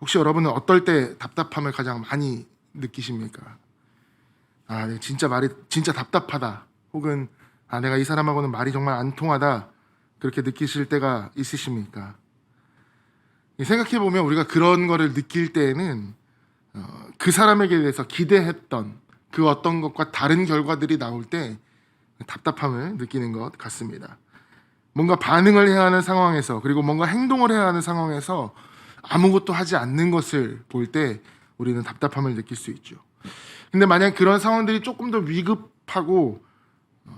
혹시 여러분은 어떨 때 답답함을 가장 많이 느끼십니까? 네, 진짜 답답하다. 혹은 내가 이 사람하고는 말이 정말 안 통하다. 그렇게 느끼실 때가 있으십니까? 생각해 보면 우리가 그런 거를 느낄 때에는 그 사람에게 대해서 기대했던 그 어떤 것과 다른 결과들이 나올 때 답답함을 느끼는 것 같습니다. 뭔가 반응을 해야 하는 상황에서, 그리고 뭔가 행동을 해야 하는 상황에서 아무것도 하지 않는 것을 볼 때 우리는 답답함을 느낄 수 있죠. 근데 만약 그런 상황들이 조금 더 위급하고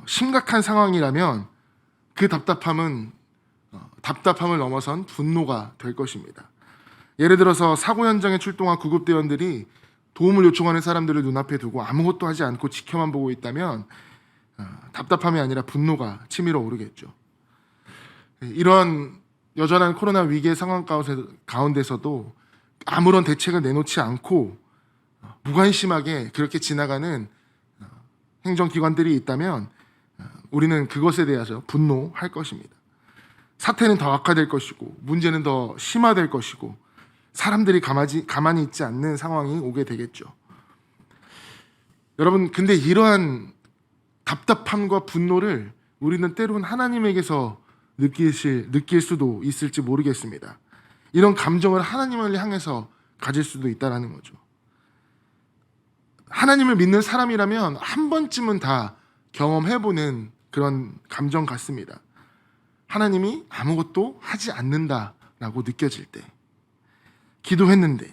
심각한 상황이라면 그 답답함을 넘어선 분노가 될 것입니다. 예를 들어서 사고 현장에 출동한 구급대원들이 도움을 요청하는 사람들을 눈앞에 두고 아무것도 하지 않고 지켜만 보고 있다면 답답함이 아니라 분노가 치밀어 오르겠죠. 이런 여전한 코로나 위기의 상황 가운데서도 아무런 대책을 내놓지 않고 무관심하게 그렇게 지나가는 행정기관들이 있다면 우리는 그것에 대해서 분노할 것입니다. 사태는 더 악화될 것이고 문제는 더 심화될 것이고 사람들이 가만히 있지 않는 상황이 오게 되겠죠. 여러분, 근데 이러한 답답함과 분노를 우리는 때로는 하나님에게서 느낄 수도 있을지 모르겠습니다. 이런 감정을 하나님을 향해서 가질 수도 있다는 거죠. 하나님을 믿는 사람이라면 한 번쯤은 다 경험해보는 그런 감정 같습니다. 하나님이 아무것도 하지 않는다라고 느껴질 때,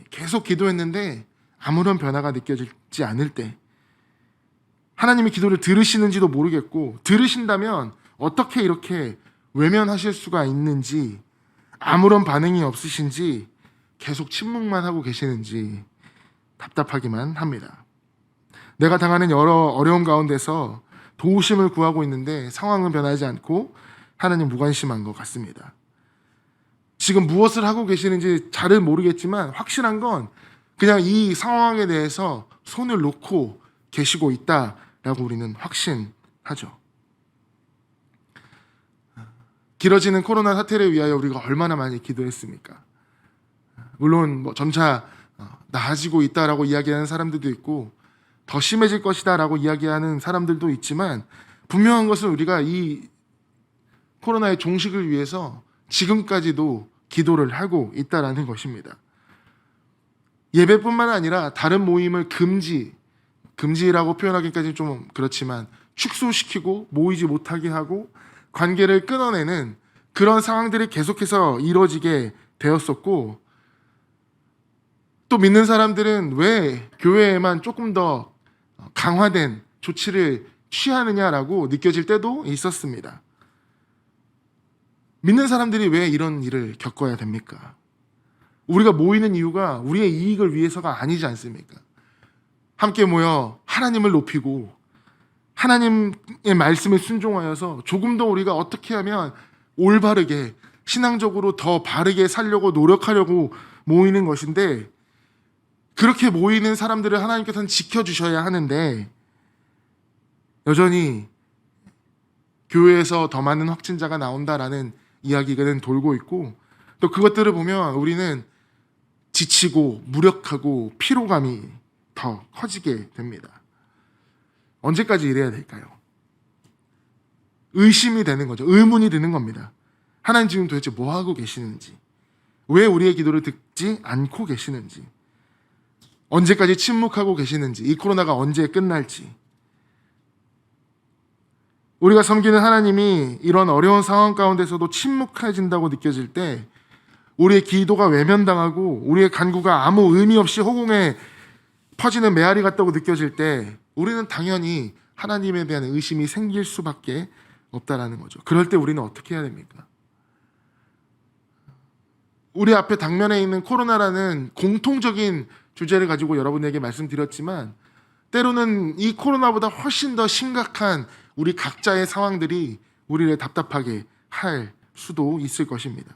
계속 기도했는데 아무런 변화가 느껴지지 않을 때, 하나님이 기도를 들으시는지도 모르겠고, 들으신다면 어떻게 이렇게 외면하실 수가 있는지, 아무런 반응이 없으신지, 계속 침묵만 하고 계시는지 답답하기만 합니다. 내가 당하는 여러 어려움 가운데서 도우심을 구하고 있는데 상황은 변하지 않고 하나님 무관심한 것 같습니다. 지금 무엇을 하고 계시는지 잘은 모르겠지만 확실한 건 그냥 이 상황에 대해서 손을 놓고 계시고 있다라고 우리는 확신하죠. 길어지는 코로나 사태를 위하여 우리가 얼마나 많이 기도했습니까? 물론 점차 나아지고 있다라고 이야기하는 사람들도 있고 더 심해질 것이다라고 이야기하는 사람들도 있지만 분명한 것은 우리가 이 코로나의 종식을 위해서 지금까지도 기도를 하고 있다라는 것입니다. 예배뿐만 아니라 다른 모임을 금지라고 표현하기까지는 좀 그렇지만 축소시키고 모이지 못하게 하고 관계를 끊어내는 그런 상황들이 계속해서 이루어지게 되었었고, 또 믿는 사람들은 왜 교회에만 조금 더 강화된 조치를 취하느냐라고 느껴질 때도 있었습니다. 믿는 사람들이 왜 이런 일을 겪어야 됩니까? 우리가 모이는 이유가 우리의 이익을 위해서가 아니지 않습니까? 함께 모여 하나님을 높이고 하나님의 말씀에 순종하여서 조금 더 우리가 어떻게 하면 올바르게 신앙적으로 더 바르게 살려고 노력하려고 모이는 것인데, 그렇게 모이는 사람들을 하나님께서는 지켜주셔야 하는데 여전히 교회에서 더 많은 확진자가 나온다라는 이야기가 돌고 있고, 또 그것들을 보면 우리는 지치고 무력하고 피로감이 더 커지게 됩니다. 언제까지 이래야 될까요? 의심이 되는 거죠. 의문이 드는 겁니다. 하나님 지금 도대체 뭐 하고 계시는지, 왜 우리의 기도를 듣지 않고 계시는지, 언제까지 침묵하고 계시는지, 이 코로나가 언제 끝날지. 우리가 섬기는 하나님이 이런 어려운 상황 가운데서도 침묵해진다고 느껴질 때, 우리의 기도가 외면당하고 우리의 간구가 아무 의미 없이 허공에 퍼지는 메아리 같다고 느껴질 때 우리는 당연히 하나님에 대한 의심이 생길 수밖에 없다라는 거죠. 그럴 때 우리는 어떻게 해야 됩니까? 우리 앞에 당면에 있는 코로나라는 공통적인 주제를 가지고 여러분에게 말씀드렸지만, 때로는 이 코로나보다 훨씬 더 심각한 우리 각자의 상황들이 우리를 답답하게 할 수도 있을 것입니다.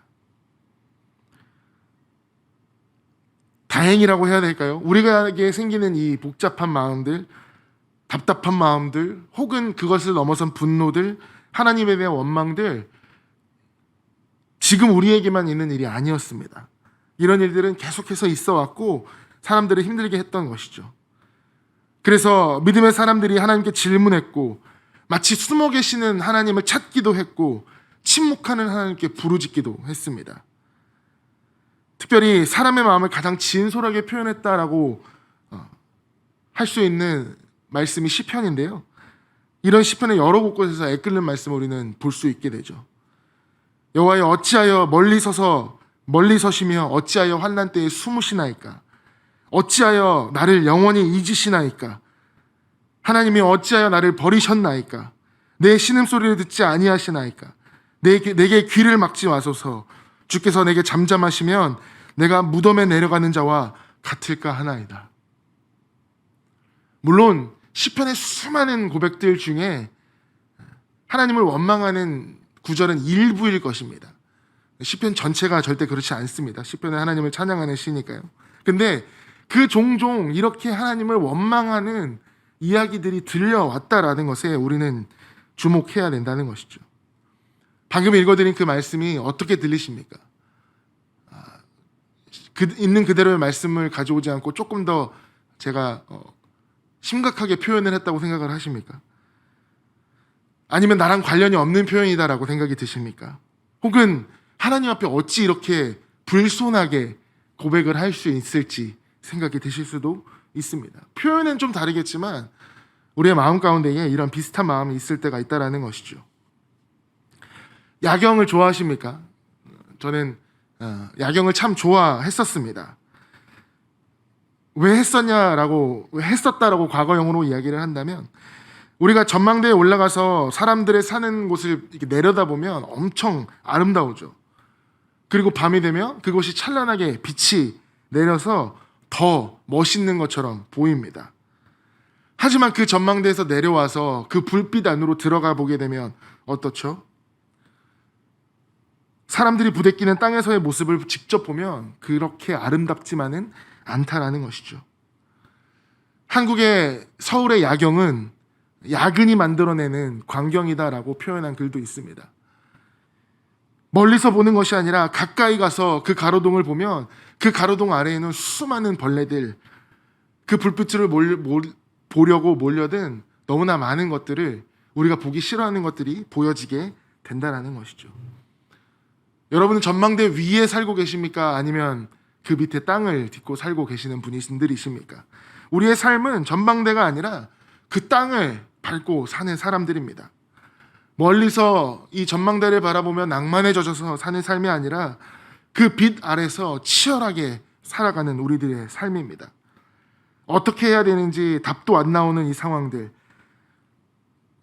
다행이라고 해야 될까요? 우리에게 생기는 이 복잡한 마음들, 답답한 마음들, 혹은 그것을 넘어선 분노들, 하나님에 대한 원망들, 지금 우리에게만 있는 일이 아니었습니다. 이런 일들은 계속해서 있어 왔고 사람들을 힘들게 했던 것이죠. 그래서 믿음의 사람들이 하나님께 질문했고 마치 숨어 계시는 하나님을 찾기도 했고 침묵하는 하나님께 부르짖기도 했습니다. 특별히 사람의 마음을 가장 진솔하게 표현했다라고 할 수 있는 말씀이 시편인데요. 이런 시편의 여러 곳곳에서 애끓는 말씀을 우리는 볼 수 있게 되죠. 여호와여 어찌하여 멀리 서시며 어찌하여 환난 때에 숨으시나이까? 어찌하여 나를 영원히 잊으시나이까? 하나님이 어찌하여 나를 버리셨나이까? 내 신음소리를 듣지 아니하시나이까? 내게 귀를 막지 마소서. 주께서 내게 잠잠하시면 내가 무덤에 내려가는 자와 같을까 하나이다. 물론 시편의 수많은 고백들 중에 하나님을 원망하는 구절은 일부일 것입니다. 시편 전체가 절대 그렇지 않습니다. 시편은 하나님을 찬양하는 시니까요. 근데 그 종종 이렇게 하나님을 원망하는 이야기들이 들려왔다라는 것에 우리는 주목해야 된다는 것이죠. 방금 읽어드린 그 말씀이 어떻게 들리십니까? 있는 그대로의 말씀을 가져오지 않고 조금 더 제가 심각하게 표현을 했다고 생각을 하십니까? 아니면 나랑 관련이 없는 표현이다라고 생각이 드십니까? 혹은 하나님 앞에 어찌 이렇게 불손하게 고백을 할 수 있을지 생각이 드실 수도 있습니다. 표현은 좀 다르겠지만 우리의 마음 가운데에 이런 비슷한 마음이 있을 때가 있다는 것이죠. 야경을 좋아하십니까? 저는 야경을 참 좋아했었습니다. 왜 했었다라고 과거형으로 이야기를 한다면 우리가 전망대에 올라가서 사람들의 사는 곳을 이렇게 내려다보면 엄청 아름다우죠. 그리고 밤이 되면 그곳이 찬란하게 빛이 내려서 더 멋있는 것처럼 보입니다. 하지만 그 전망대에서 내려와서 그 불빛 안으로 들어가 보게 되면 어떻죠? 사람들이 부대끼는 땅에서의 모습을 직접 보면 그렇게 아름답지만은 않다라는 것이죠. 한국의 서울의 야경은 야근이 만들어내는 광경이다라고 표현한 글도 있습니다. 멀리서 보는 것이 아니라 가까이 가서 그 가로등을 보면 그 가로등 아래에는 수많은 벌레들, 그 불빛을 보려고 몰려든 너무나 많은 것들을 우리가 보기 싫어하는 것들이 보여지게 된다는 것이죠. 여러분은 전망대 위에 살고 계십니까? 아니면 그 밑에 땅을 딛고 살고 계시는 분들이십니까? 우리의 삶은 전망대가 아니라 그 땅을 밟고 사는 사람들입니다. 멀리서 이 전망대를 바라보며 낭만에 젖어서 사는 삶이 아니라 그 빛 아래서 치열하게 살아가는 우리들의 삶입니다. 어떻게 해야 되는지 답도 안 나오는 이 상황들,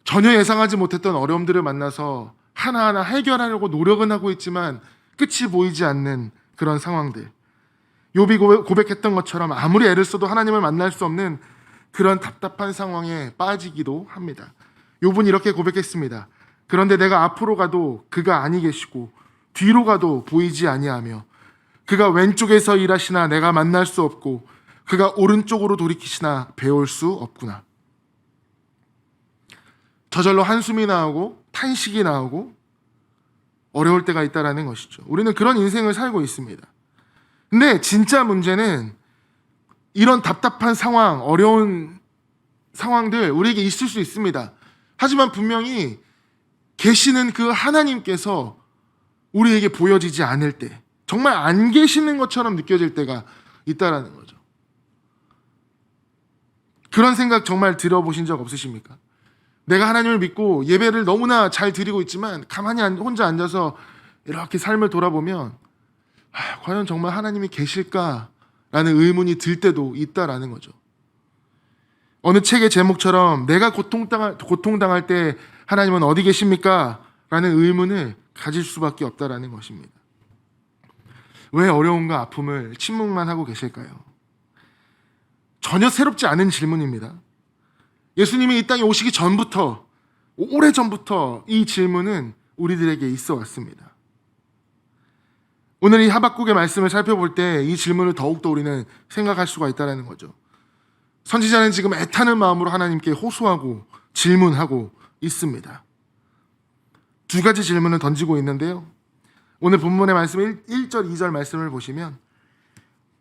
전혀 예상하지 못했던 어려움들을 만나서 하나하나 해결하려고 노력은 하고 있지만 끝이 보이지 않는 그런 상황들, 욥이 고백했던 것처럼 아무리 애를 써도 하나님을 만날 수 없는 그런 답답한 상황에 빠지기도 합니다. 욥은 이렇게 고백했습니다. 그런데 내가 앞으로 가도 그가 아니 계시고 뒤로 가도 보이지 아니하며 그가 왼쪽에서 일하시나 내가 만날 수 없고 그가 오른쪽으로 돌이키시나 배울 수 없구나. 저절로 한숨이 나오고 탄식이 나오고 어려울 때가 있다는 것이죠. 우리는 그런 인생을 살고 있습니다. 근데 진짜 문제는 이런 답답한 상황, 어려운 상황들 우리에게 있을 수 있습니다. 하지만 분명히 계시는 그 하나님께서 우리에게 보여지지 않을 때, 정말 안 계시는 것처럼 느껴질 때가 있다는 거죠. 그런 생각 정말 들어보신 적 없으십니까? 내가 하나님을 믿고 예배를 너무나 잘 드리고 있지만 가만히 혼자 앉아서 이렇게 삶을 돌아보면 과연 정말 하나님이 계실까라는 의문이 들 때도 있다라는 거죠. 어느 책의 제목처럼 내가 고통당할 때 하나님은 어디 계십니까? 라는 의문을 가질 수밖에 없다라는 것입니다. 왜 어려움과 아픔을 침묵만 하고 계실까요? 전혀 새롭지 않은 질문입니다. 예수님이 이 땅에 오시기 전부터, 오래전부터 이 질문은 우리들에게 있어 왔습니다. 오늘 이 하박국의 말씀을 살펴볼 때 이 질문을 더욱더 우리는 생각할 수가 있다는 거죠. 선지자는 지금 애타는 마음으로 하나님께 호소하고 질문하고 있습니다. 두 가지 질문을 던지고 있는데요. 오늘 본문의 말씀 1절, 2절 말씀을 보시면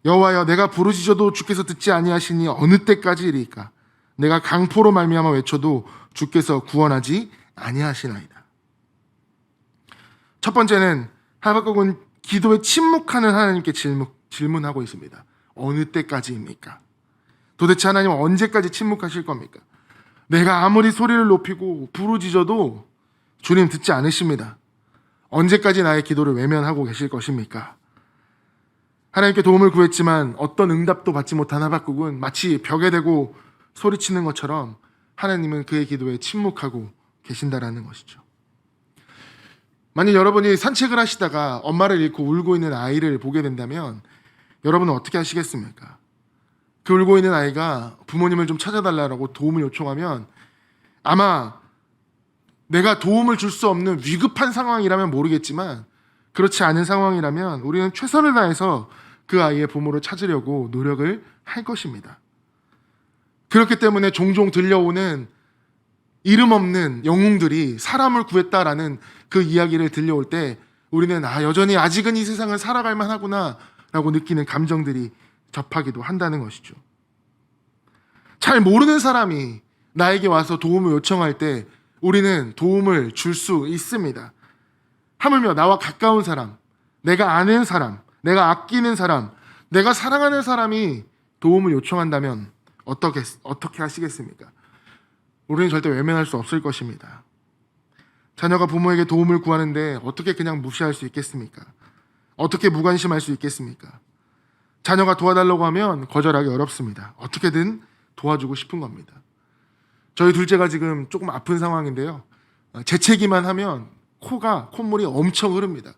여호와여, 내가 부르짖어도 주께서 듣지 아니하시니 어느 때까지이리까? 내가 강포로 말미암아 외쳐도 주께서 구원하지 아니하시나이다. 첫 번째는 하박국은 기도에 침묵하는 하나님께 질문하고 있습니다. 어느 때까지입니까? 도대체 하나님 언제까지 침묵하실 겁니까? 내가 아무리 소리를 높이고 부르짖어도 주님 듣지 않으십니다. 언제까지 나의 기도를 외면하고 계실 것입니까? 하나님께 도움을 구했지만 어떤 응답도 받지 못한 하박국은 마치 벽에 대고 소리치는 것처럼 하나님은 그의 기도에 침묵하고 계신다라는 것이죠. 만약 여러분이 산책을 하시다가 엄마를 잃고 울고 있는 아이를 보게 된다면 여러분은 어떻게 하시겠습니까? 그 울고 있는 아이가 부모님을 좀 찾아달라고 도움을 요청하면 아마 내가 도움을 줄 수 없는 위급한 상황이라면 모르겠지만 그렇지 않은 상황이라면 우리는 최선을 다해서 그 아이의 부모를 찾으려고 노력을 할 것입니다. 그렇기 때문에 종종 들려오는 이름 없는 영웅들이 사람을 구했다라는 그 이야기를 들려올 때 우리는 여전히 아직은 이 세상을 살아갈 만하구나 라고 느끼는 감정들이 접하기도 한다는 것이죠. 잘 모르는 사람이 나에게 와서 도움을 요청할 때 우리는 도움을 줄 수 있습니다. 하물며 나와 가까운 사람, 내가 아는 사람, 내가 아끼는 사람, 내가 사랑하는 사람이 도움을 요청한다면 어떻게 하시겠습니까? 우리는 절대 외면할 수 없을 것입니다. 자녀가 부모에게 도움을 구하는데 어떻게 그냥 무시할 수 있겠습니까? 어떻게 무관심할 수 있겠습니까? 자녀가 도와달라고 하면 거절하기 어렵습니다. 어떻게든 도와주고 싶은 겁니다. 저희 둘째가 지금 조금 아픈 상황인데요. 재채기만 하면 콧물이 엄청 흐릅니다.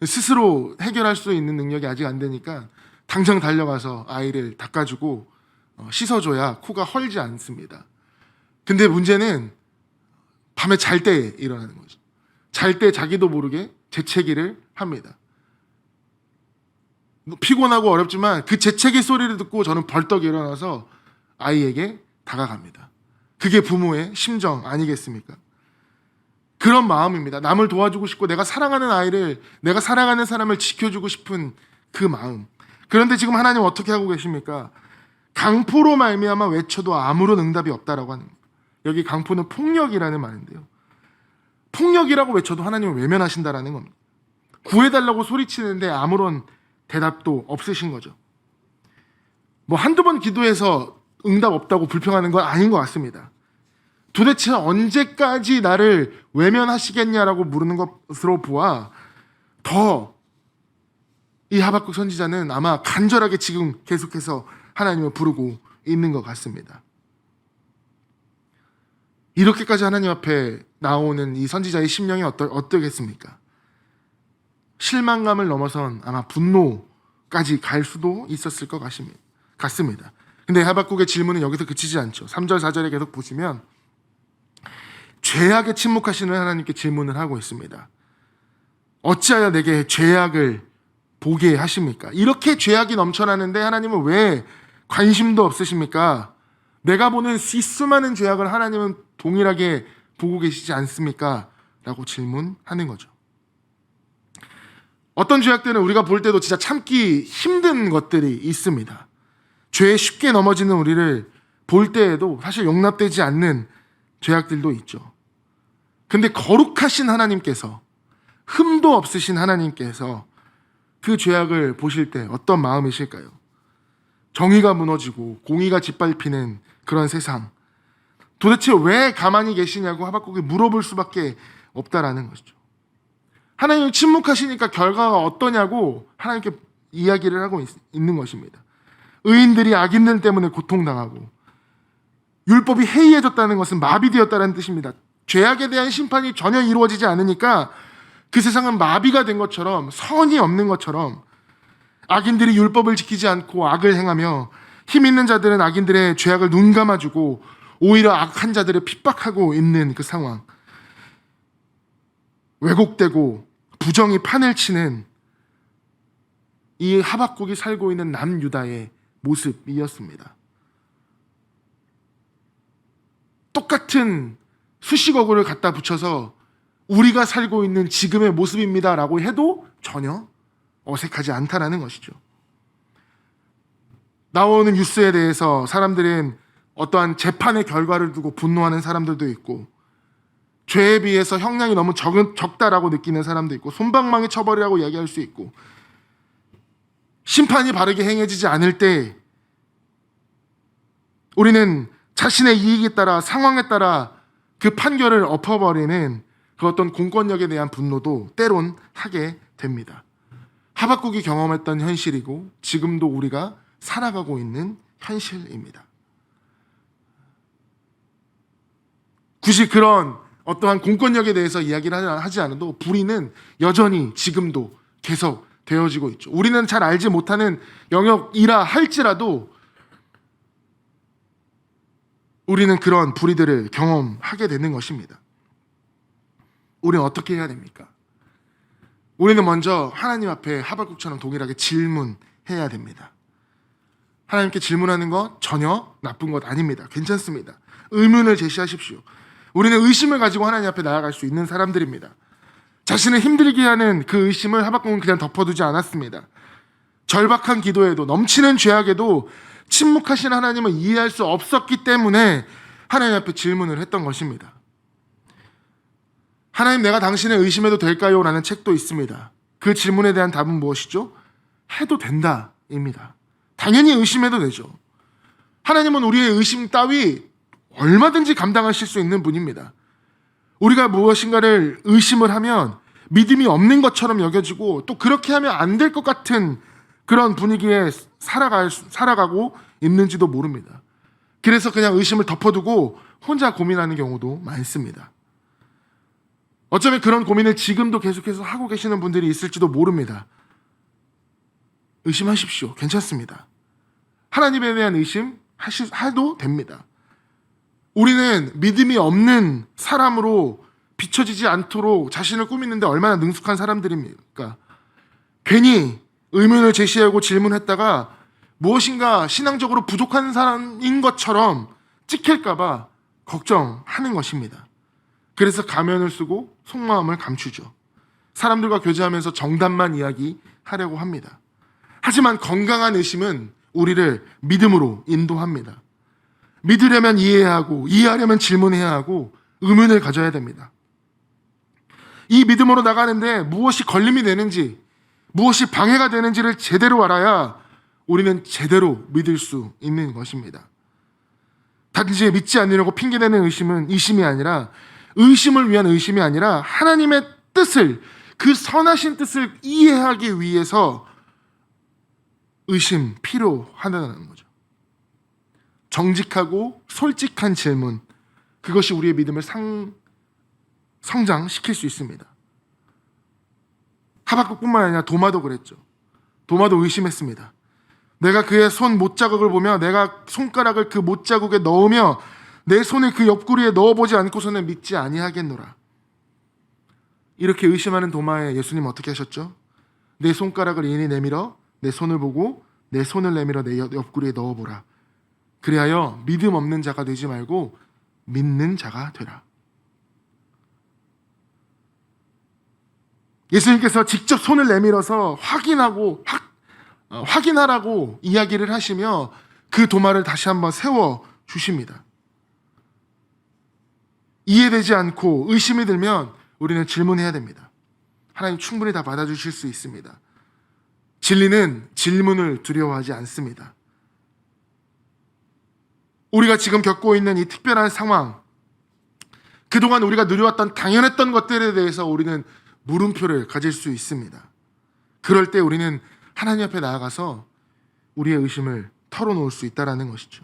스스로 해결할 수 있는 능력이 아직 안 되니까 당장 달려가서 아이를 닦아주고 씻어줘야 코가 헐지 않습니다. 근데 문제는 밤에 잘 때 일어나는 거죠. 잘 때 자기도 모르게 재채기를 합니다. 피곤하고 어렵지만 그 재채기 소리를 듣고 저는 벌떡 일어나서 아이에게 다가갑니다. 그게 부모의 심정 아니겠습니까? 그런 마음입니다. 남을 도와주고 싶고 내가 사랑하는 아이를, 내가 사랑하는 사람을 지켜주고 싶은 그 마음. 그런데 지금 하나님 어떻게 하고 계십니까? 강포로 말미암아 외쳐도 아무런 응답이 없다라고 하는 거예요. 여기 강포는 폭력이라는 말인데요. 폭력이라고 외쳐도 하나님을 외면하신다라는 겁니다. 구해달라고 소리치는데 아무런 대답도 없으신 거죠. 한두 번 기도해서 응답 없다고 불평하는 건 아닌 것 같습니다. 도대체 언제까지 나를 외면하시겠냐라고 물는 것으로 보아 더 이 하박국 선지자는 아마 간절하게 지금 계속해서 하나님을 부르고 있는 것 같습니다. 이렇게까지 하나님 앞에 나오는 이 선지자의 심령이 어떠겠습니까? 실망감을 넘어선 아마 분노까지 갈 수도 있었을 것 같습니다. 근데 하박국의 질문은 여기서 그치지 않죠. 3절 4절에 계속 보시면 죄악에 침묵하시는 하나님께 질문을 하고 있습니다. 어찌하여 내게 죄악을 보게 하십니까? 이렇게 죄악이 넘쳐나는데 하나님은 왜 관심도 없으십니까? 내가 보는 이 수많은 죄악을 하나님은 동일하게 보고 계시지 않습니까? 라고 질문하는 거죠. 어떤 죄악들은 우리가 볼 때도 진짜 참기 힘든 것들이 있습니다. 죄에 쉽게 넘어지는 우리를 볼 때에도 사실 용납되지 않는 죄악들도 있죠. 근데 거룩하신 하나님께서, 흠도 없으신 하나님께서 그 죄악을 보실 때 어떤 마음이실까요? 정의가 무너지고 공의가 짓밟히는 그런 세상. 도대체 왜 가만히 계시냐고 하박국이 물어볼 수밖에 없다라는 것이죠. 하나님은 침묵하시니까 결과가 어떠냐고 하나님께 이야기를 하고 있는 것입니다. 의인들이 악인들 때문에 고통당하고 율법이 해이해졌다는 것은 마비되었다는 뜻입니다. 죄악에 대한 심판이 전혀 이루어지지 않으니까 그 세상은 마비가 된 것처럼, 선이 없는 것처럼 악인들이 율법을 지키지 않고 악을 행하며 힘 있는 자들은 악인들의 죄악을 눈 감아주고 오히려 악한 자들을 핍박하고 있는 그 상황. 왜곡되고 부정이 판을 치는 이 하박국이 살고 있는 남유다의 모습이었습니다. 똑같은 수식어구를 갖다 붙여서 우리가 살고 있는 지금의 모습입니다라고 해도 전혀 어색하지 않다라는 것이죠. 나오는 뉴스에 대해서 사람들은 어떠한 재판의 결과를 두고 분노하는 사람들도 있고, 죄에 비해서 형량이 너무 적다라고 느끼는 사람도 있고, 솜방망이 처벌이라고 이야기할 수 있고, 심판이 바르게 행해지지 않을 때 우리는 자신의 이익에 따라, 상황에 따라 그 판결을 엎어버리는 그 어떤 공권력에 대한 분노도 때론 하게 됩니다. 하박국이 경험했던 현실이고 지금도 우리가 살아가고 있는 현실입니다. 굳이 그런 어떠한 공권력에 대해서 이야기를 하지 않아도 불의는 여전히 지금도 계속 되어지고 있죠. 우리는 잘 알지 못하는 영역이라 할지라도 우리는 그런 불의들을 경험하게 되는 것입니다. 우리는 어떻게 해야 됩니까? 우리는 먼저 하나님 앞에 하박국처럼 동일하게 질문해야 됩니다. 하나님께 질문하는 것 전혀 나쁜 것 아닙니다. 괜찮습니다. 의문을 제시하십시오. 우리는 의심을 가지고 하나님 앞에 나아갈 수 있는 사람들입니다. 자신을 힘들게 하는 그 의심을 하박국은 그냥 덮어두지 않았습니다. 절박한 기도에도, 넘치는 죄악에도 침묵하신 하나님을 이해할 수 없었기 때문에 하나님 앞에 질문을 했던 것입니다. 하나님, 내가 당신을 의심해도 될까요? 라는 책도 있습니다. 그 질문에 대한 답은 무엇이죠? 해도 된다 입니다. 당연히 의심해도 되죠. 하나님은 우리의 의심 따위 얼마든지 감당하실 수 있는 분입니다. 우리가 무엇인가를 의심을 하면 믿음이 없는 것처럼 여겨지고, 또 그렇게 하면 안 될 것 같은 그런 분위기에 살아가고 있는지도 모릅니다. 그래서 그냥 의심을 덮어두고 혼자 고민하는 경우도 많습니다. 어쩌면 그런 고민을 지금도 계속해서 하고 계시는 분들이 있을지도 모릅니다. 의심하십시오. 괜찮습니다. 하나님에 대한 의심 해도 됩니다. 우리는 믿음이 없는 사람으로 비춰지지 않도록 자신을 꾸미는데 얼마나 능숙한 사람들입니까? 괜히 의문을 제시하고 질문했다가 무엇인가 신앙적으로 부족한 사람인 것처럼 찍힐까봐 걱정하는 것입니다. 그래서 가면을 쓰고 속마음을 감추죠. 사람들과 교제하면서 정답만 이야기하려고 합니다. 하지만 건강한 의심은 우리를 믿음으로 인도합니다. 믿으려면 이해해야 하고, 이해하려면 질문해야 하고, 의문을 가져야 됩니다. 이 믿음으로 나가는데 무엇이 걸림이 되는지, 무엇이 방해가 되는지를 제대로 알아야 우리는 제대로 믿을 수 있는 것입니다. 단지 믿지 않으려고 핑계대는 의심이 아니라, 의심을 위한 의심이 아니라 하나님의 뜻을, 그 선하신 뜻을 이해하기 위해서 의심 필요하다는 거죠. 정직하고 솔직한 질문, 그것이 우리의 믿음을 성장시킬 수 있습니다. 하박국뿐만 아니라 도마도 그랬죠. 도마도 의심했습니다. 내가 그의 손 못자국을 보며, 내가 손가락을 그 못자국에 넣으며 내 손을 그 옆구리에 넣어보지 않고서는 믿지 아니하겠노라. 이렇게 의심하는 도마에 예수님 어떻게 하셨죠? 내 손가락을 이리 내밀어 내 손을 보고 내 손을 내밀어 내 옆구리에 넣어보라. 그리하여 믿음 없는 자가 되지 말고 믿는 자가 되라. 예수님께서 직접 손을 내밀어서 확인하라고 이야기를 하시며 그 도마를 다시 한번 세워 주십니다. 이해되지 않고 의심이 들면 우리는 질문해야 됩니다. 하나님 충분히 다 받아주실 수 있습니다. 진리는 질문을 두려워하지 않습니다. 우리가 지금 겪고 있는 이 특별한 상황, 그동안 우리가 누려왔던 당연했던 것들에 대해서 우리는 물음표를 가질 수 있습니다. 그럴 때 우리는 하나님 앞에 나아가서 우리의 의심을 털어놓을 수 있다는 것이죠.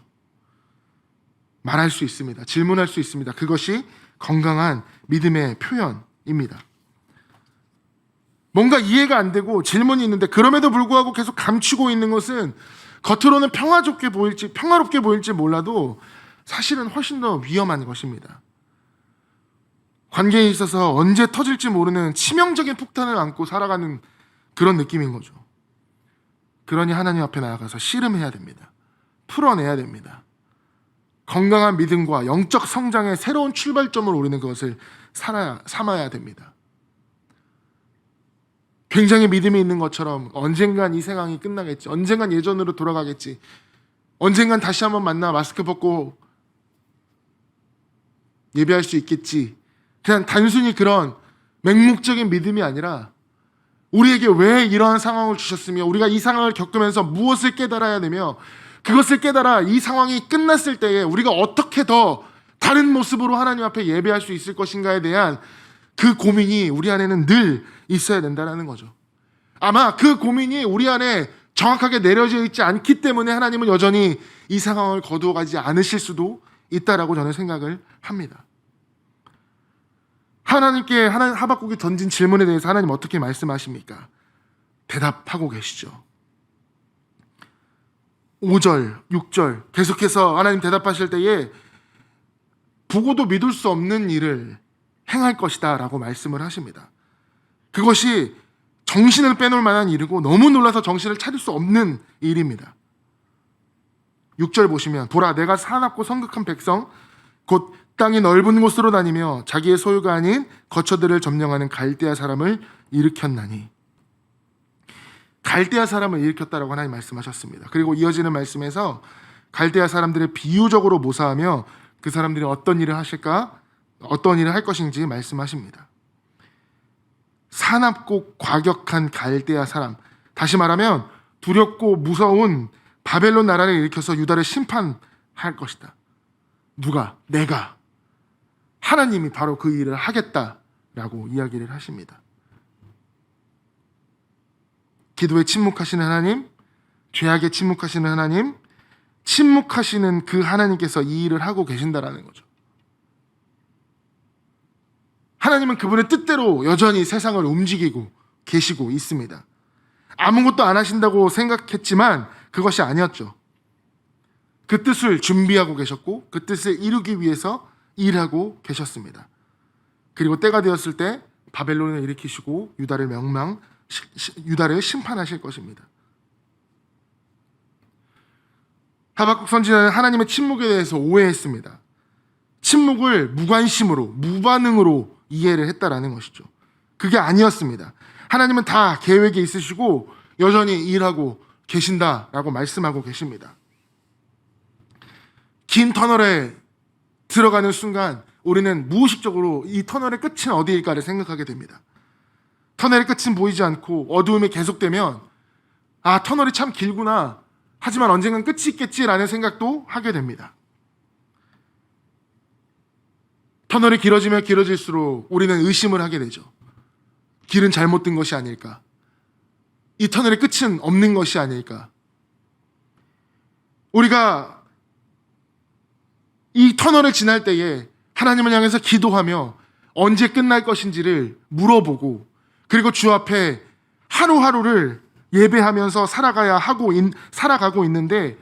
말할 수 있습니다. 질문할 수 있습니다. 그것이 건강한 믿음의 표현입니다. 뭔가 이해가 안 되고 질문이 있는데 그럼에도 불구하고 계속 감추고 있는 것은 겉으로는 평화롭게 보일지 몰라도 사실은 훨씬 더 위험한 것입니다. 관계에 있어서 언제 터질지 모르는 치명적인 폭탄을 안고 살아가는 그런 느낌인 거죠. 그러니 하나님 앞에 나아가서 씨름해야 됩니다. 풀어내야 됩니다. 건강한 믿음과 영적 성장의 새로운 출발점으로 우리는 그것을 삼아야 됩니다. 굉장히 믿음이 있는 것처럼 언젠간 이 상황이 끝나겠지, 언젠간 예전으로 돌아가겠지, 언젠간 다시 한번 만나 마스크 벗고 예배할 수 있겠지. 그냥 단순히 그런 맹목적인 믿음이 아니라 우리에게 왜 이러한 상황을 주셨으며 우리가 이 상황을 겪으면서 무엇을 깨달아야 되며 그것을 깨달아 이 상황이 끝났을 때에 우리가 어떻게 더 다른 모습으로 하나님 앞에 예배할 수 있을 것인가에 대한 그 고민이 우리 안에는 늘 있어야 된다는 거죠. 아마 그 고민이 우리 안에 정확하게 내려져 있지 않기 때문에 하나님은 여전히 이 상황을 거두어가지 않으실 수도 있다라고 저는 생각을 합니다. 하나님께 하박국이 던진 질문에 대해서 하나님 어떻게 말씀하십니까? 대답하고 계시죠. 5절, 6절 계속해서 하나님 대답하실 때에 보고도 믿을 수 없는 일을 행할 것이다 라고 말씀을 하십니다. 그것이 정신을 빼놓을 만한 일이고 너무 놀라서 정신을 차릴 수 없는 일입니다. 6절 보시면 보라 내가 사납고 성극한 백성 곧 땅이 넓은 곳으로 다니며 자기의 소유가 아닌 거처들을 점령하는 갈대아 사람을 일으켰나니. 갈대아 사람을 일으켰다라고 하나님 말씀하셨습니다. 그리고 이어지는 말씀에서 갈대아 사람들을 비유적으로 모사하며 그 사람들이 어떤 일을 하실까, 어떤 일을 할 것인지 말씀하십니다. 사납고 과격한 갈대아 사람, 다시 말하면 두렵고 무서운 바벨론 나라를 일으켜서 유다를 심판할 것이다. 누가? 내가. 하나님이 바로 그 일을 하겠다라고 이야기를 하십니다. 기도에 침묵하시는 하나님, 죄악에 침묵하시는 하나님, 침묵하시는 그 하나님께서 이 일을 하고 계신다라는 거죠. 하나님은 그분의 뜻대로 여전히 세상을 움직이고 계시고 있습니다. 아무것도 안 하신다고 생각했지만 그것이 아니었죠. 그 뜻을 준비하고 계셨고 그 뜻을 이루기 위해서 일하고 계셨습니다. 그리고 때가 되었을 때 바벨론을 일으키시고 유다를 심판하실 것입니다. 하박국 선지자는 하나님의 침묵에 대해서 오해했습니다. 침묵을 무관심으로, 무반응으로 이해를 했다라는 것이죠. 그게 아니었습니다. 하나님은 다 계획이 있으시고 여전히 일하고 계신다라고 말씀하고 계십니다. 긴 터널에 들어가는 순간 우리는 무의식적으로 이 터널의 끝은 어디일까를 생각하게 됩니다. 터널의 끝은 보이지 않고 어두움이 계속되면 아, 터널이 참 길구나. 하지만 언젠간 끝이 있겠지라는 생각도 하게 됩니다. 터널이 길어지면 길어질수록 우리는 의심을 하게 되죠. 길은 잘못된 것이 아닐까? 이 터널의 끝은 없는 것이 아닐까? 우리가 이 터널을 지날 때에 하나님을 향해서 기도하며 언제 끝날 것인지를 물어보고 그리고 주 앞에 하루하루를 예배하면서 살아가고 있는데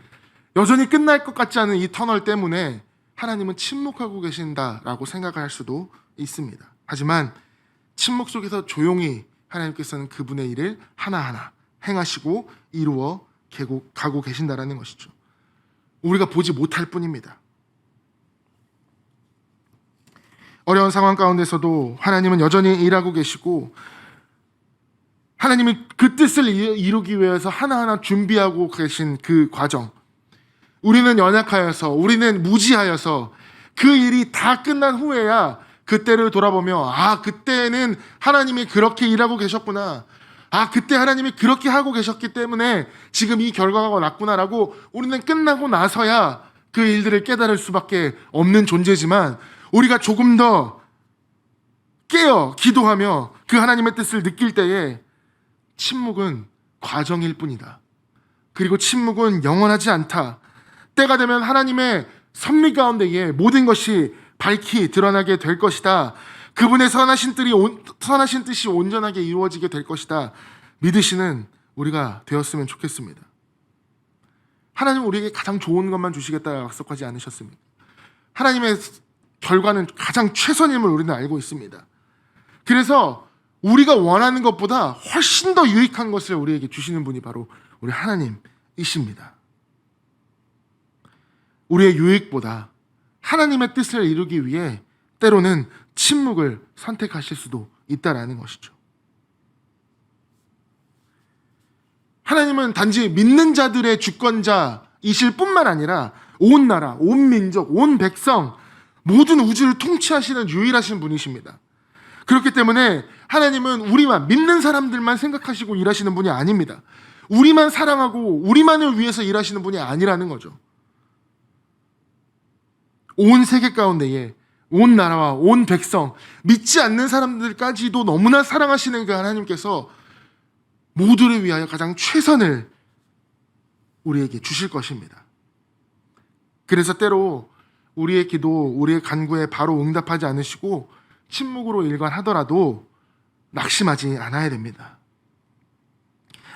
여전히 끝날 것 같지 않은 이 터널 때문에 하나님은 침묵하고 계신다라고 생각할 수도 있습니다. 하지만 침묵 속에서 조용히 하나님께서는 그분의 일을 하나하나 행하시고 이루어 가고 계신다라는 것이죠. 우리가 보지 못할 뿐입니다. 어려운 상황 가운데서도 하나님은 여전히 일하고 계시고 하나님이 그 뜻을 이루기 위해서 하나하나 준비하고 계신 그 과정, 우리는 연약하여서 우리는 무지하여서 그 일이 다 끝난 후에야 그때를 돌아보며 아, 그때는 하나님이 그렇게 일하고 계셨구나, 아, 그때 하나님이 그렇게 하고 계셨기 때문에 지금 이 결과가 났구나라고 우리는 끝나고 나서야 그 일들을 깨달을 수밖에 없는 존재지만 우리가 조금 더 깨어 기도하며 그 하나님의 뜻을 느낄 때에 침묵은 과정일 뿐이다. 그리고 침묵은 영원하지 않다. 때가 되면 하나님의 섭리 가운데에 모든 것이 밝히 드러나게 될 것이다. 그분의 선하신 뜻이 온전하게 이루어지게 될 것이다. 믿으시는 우리가 되었으면 좋겠습니다. 하나님은 우리에게 가장 좋은 것만 주시겠다고 약속하지 않으셨습니까? 하나님의 결과는 가장 최선임을 우리는 알고 있습니다. 그래서 우리가 원하는 것보다 훨씬 더 유익한 것을 우리에게 주시는 분이 바로 우리 하나님이십니다. 우리의 유익보다 하나님의 뜻을 이루기 위해 때로는 침묵을 선택하실 수도 있다라는 것이죠. 하나님은 단지 믿는 자들의 주권자인 이실 뿐만 아니라 온 나라, 온 민족, 온 백성, 모든 우주를 통치하시는 유일하신 분이십니다. 그렇기 때문에 하나님은 우리만, 믿는 사람들만 생각하시고 일하시는 분이 아닙니다. 우리만 사랑하고 우리만을 위해서 일하시는 분이 아니라는 거죠. 온 세계 가운데에 온 나라와 온 백성, 믿지 않는 사람들까지도 너무나 사랑하시는 그 하나님께서 모두를 위하여 가장 최선을 우리에게 주실 것입니다. 그래서 때로 우리의 기도, 우리의 간구에 바로 응답하지 않으시고 침묵으로 일관하더라도 낙심하지 않아야 됩니다.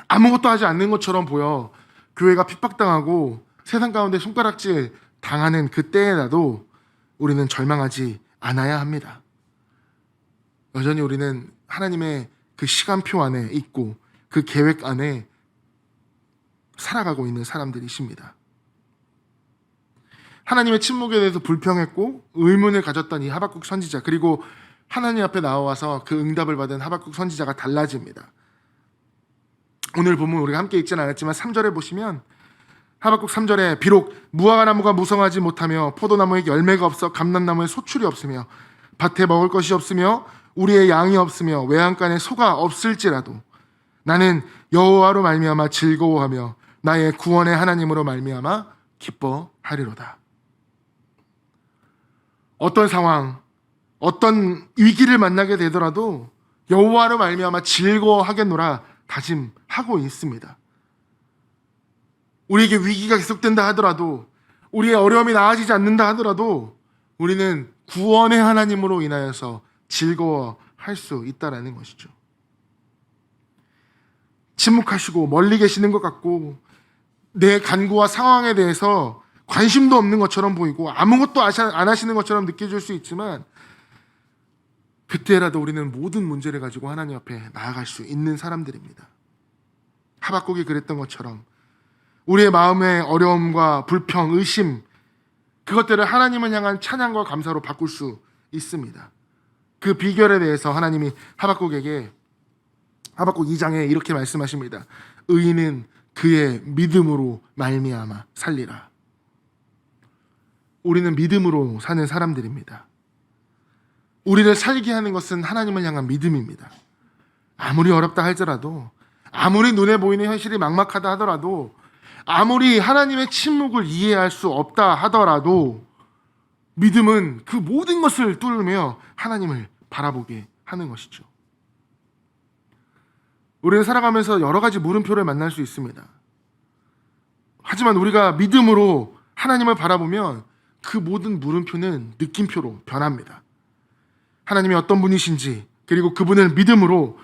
아무것도 하지 않는 것처럼 보여 교회가 핍박당하고 세상 가운데 손가락질 당하는 그때에라도 우리는 절망하지 않아야 합니다. 여전히 우리는 하나님의 그 시간표 안에 있고 그 계획 안에 살아가고 있는 사람들이십니다. 하나님의 침묵에 대해서 불평했고 의문을 가졌던 이 하박국 선지자, 그리고 하나님 앞에 나와서 그 응답을 받은 하박국 선지자가 달라집니다. 오늘 본문 우리가 함께 읽지는 않았지만 3절에 보시면 하박국 3절에 비록 무화과나무가 무성하지 못하며 포도나무에 열매가 없어 감람나무에 소출이 없으며 밭에 먹을 것이 없으며 우리의 양이 없으며 외양간에 소가 없을지라도 나는 여호와로 말미암아 즐거워하며 나의 구원의 하나님으로 말미암아 기뻐하리로다. 어떤 상황, 어떤 위기를 만나게 되더라도 여호와로 말미암아 즐거워하겠노라 다짐하고 있습니다. 우리에게 위기가 계속된다 하더라도, 우리의 어려움이 나아지지 않는다 하더라도 우리는 구원의 하나님으로 인하여서 즐거워할 수 있다라는 것이죠. 침묵하시고 멀리 계시는 것 같고 내 간구와 상황에 대해서 관심도 없는 것처럼 보이고 아무것도 안 하시는 것처럼 느껴질 수 있지만 그때라도 우리는 모든 문제를 가지고 하나님 앞에 나아갈 수 있는 사람들입니다. 하박국이 그랬던 것처럼 우리의 마음의 어려움과 불평, 의심, 그것들을 하나님을 향한 찬양과 감사로 바꿀 수 있습니다. 그 비결에 대해서 하나님이 하박국에게 하박국 2장에 이렇게 말씀하십니다. 의인은 그의 믿음으로 말미암아 살리라. 우리는 믿음으로 사는 사람들입니다. 우리를 살게 하는 것은 하나님을 향한 믿음입니다. 아무리 어렵다 할지라도, 아무리 눈에 보이는 현실이 막막하다 하더라도, 아무리 하나님의 침묵을 이해할 수 없다 하더라도 믿음은 그 모든 것을 뚫으며 하나님을 바라보게 하는 것이죠. 우리는 살아가면서 여러 가지 물음표를 만날 수 있습니다. 하지만 우리가 믿음으로 하나님을 바라보면 그 모든 물음표는 느낌표로 변합니다. 하나님이 어떤 분이신지, 그리고 그분을 믿음으로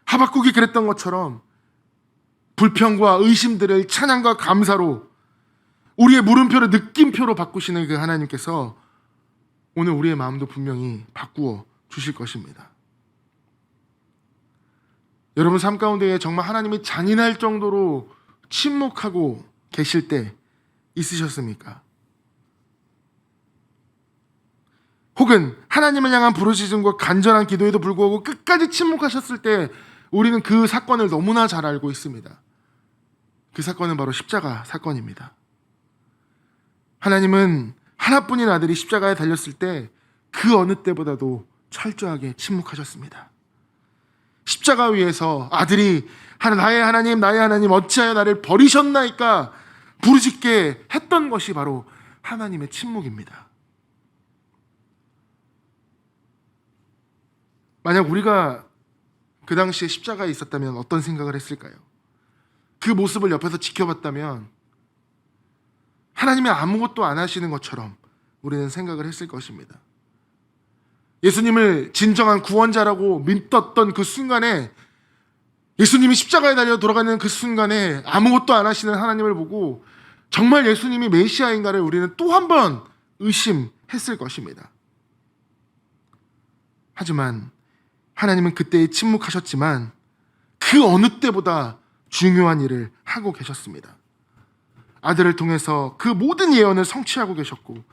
하박국이 그랬던 것처럼 불평과 의심들을 찬양과 감사로 우리의 물음표를 느낌표로 바꾸시는 그 하나님께서 오늘 우리의 마음도 분명히 바꾸어 주실 것입니다. 여러분 삶 가운데 정말 하나님이 잔인할 정도로 침묵하고 계실 때 있으셨습니까? 혹은 하나님을 향한 부르짖음과 간절한 기도에도 불구하고 끝까지 침묵하셨을 때 우리는 그 사건을 너무나 잘 알고 있습니다. 그 사건은 바로 십자가 사건입니다. 하나님은 하나뿐인 아들이 십자가에 달렸을 때 그 어느 때보다도 철저하게 침묵하셨습니다. 십자가 위에서 아들이 나의 하나님 어찌하여 나를 버리셨나이까 부르짖게 했던 것이 바로 하나님의 침묵입니다. 만약 우리가 그 당시에 십자가에 있었다면 어떤 생각을 했을까요? 그 모습을 옆에서 지켜봤다면 하나님이 아무것도 안 하시는 것처럼 우리는 생각을 했을 것입니다. 예수님을 진정한 구원자라고 믿었던 그 순간에, 예수님이 십자가에 달려 돌아가는 그 순간에 아무것도 안 하시는 하나님을 보고 정말 예수님이 메시아인가를 우리는 또 한 번 의심했을 것입니다. 하지만 하나님은 그때에 침묵하셨지만 그 어느 때보다 중요한 일을 하고 계셨습니다. 아들을 통해서 그 모든 예언을 성취하고 계셨고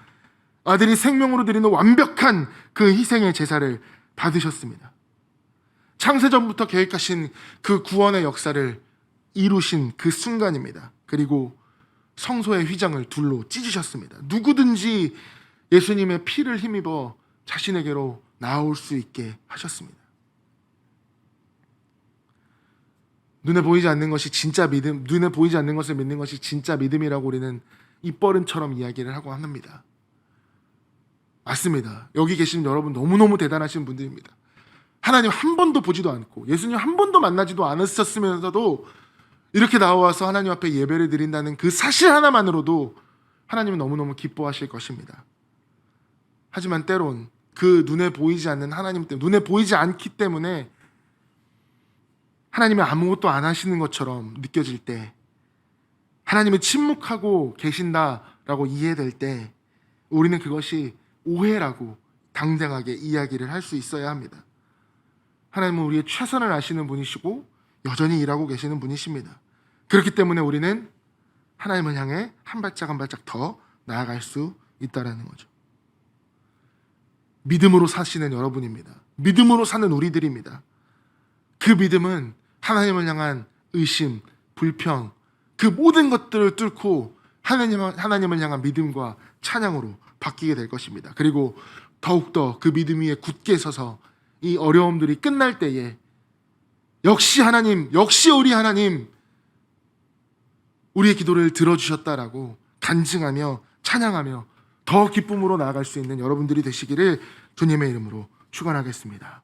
아들이 생명으로 드리는 완벽한 그 희생의 제사를 받으셨습니다. 창세전부터 계획하신 그 구원의 역사를 이루신 그 순간입니다. 그리고 성소의 휘장을 둘로 찢으셨습니다. 누구든지 예수님의 피를 힘입어 자신에게로 나올 수 있게 하셨습니다. 눈에 보이지 않는 것이 진짜 믿음, 눈에 보이지 않는 것을 믿는 것이 진짜 믿음이라고 우리는 입버릇처럼 이야기를 하고 합니다. 맞습니다. 여기 계신 여러분 너무너무 대단하신 분들입니다. 하나님 한 번도 보지도 않고 예수님 한 번도 만나지도 않으셨으면서도 이렇게 나와서 하나님 앞에 예배를 드린다는 그 사실 하나만으로도 하나님은 너무너무 기뻐하실 것입니다. 하지만 때론 그 눈에 보이지 않는 하나님 때문에, 눈에 보이지 않기 때문에 하나님이 아무것도 안 하시는 것처럼 느껴질 때, 하나님은 침묵하고 계신다라고 이해될 때 우리는 그것이 오해라고 당당하게 이야기를 할 수 있어야 합니다. 하나님은 우리의 최선을 아시는 분이시고 여전히 일하고 계시는 분이십니다. 그렇기 때문에 우리는 하나님을 향해 한 발짝 한 발짝 더 나아갈 수 있다는 거죠. 믿음으로 사시는 여러분입니다. 믿음으로 사는 우리들입니다. 그 믿음은 하나님을 향한 의심, 불평, 그 모든 것들을 뚫고 하나님을 향한 믿음과 찬양으로 바뀌게 될 것입니다. 그리고 더욱더 그 믿음 위에 굳게 서서 이 어려움들이 끝날 때에 역시 하나님, 역시 우리 하나님, 우리의 기도를 들어주셨다라고 간증하며 찬양하며 더 기쁨으로 나아갈 수 있는 여러분들이 되시기를 주님의 이름으로 축원하겠습니다.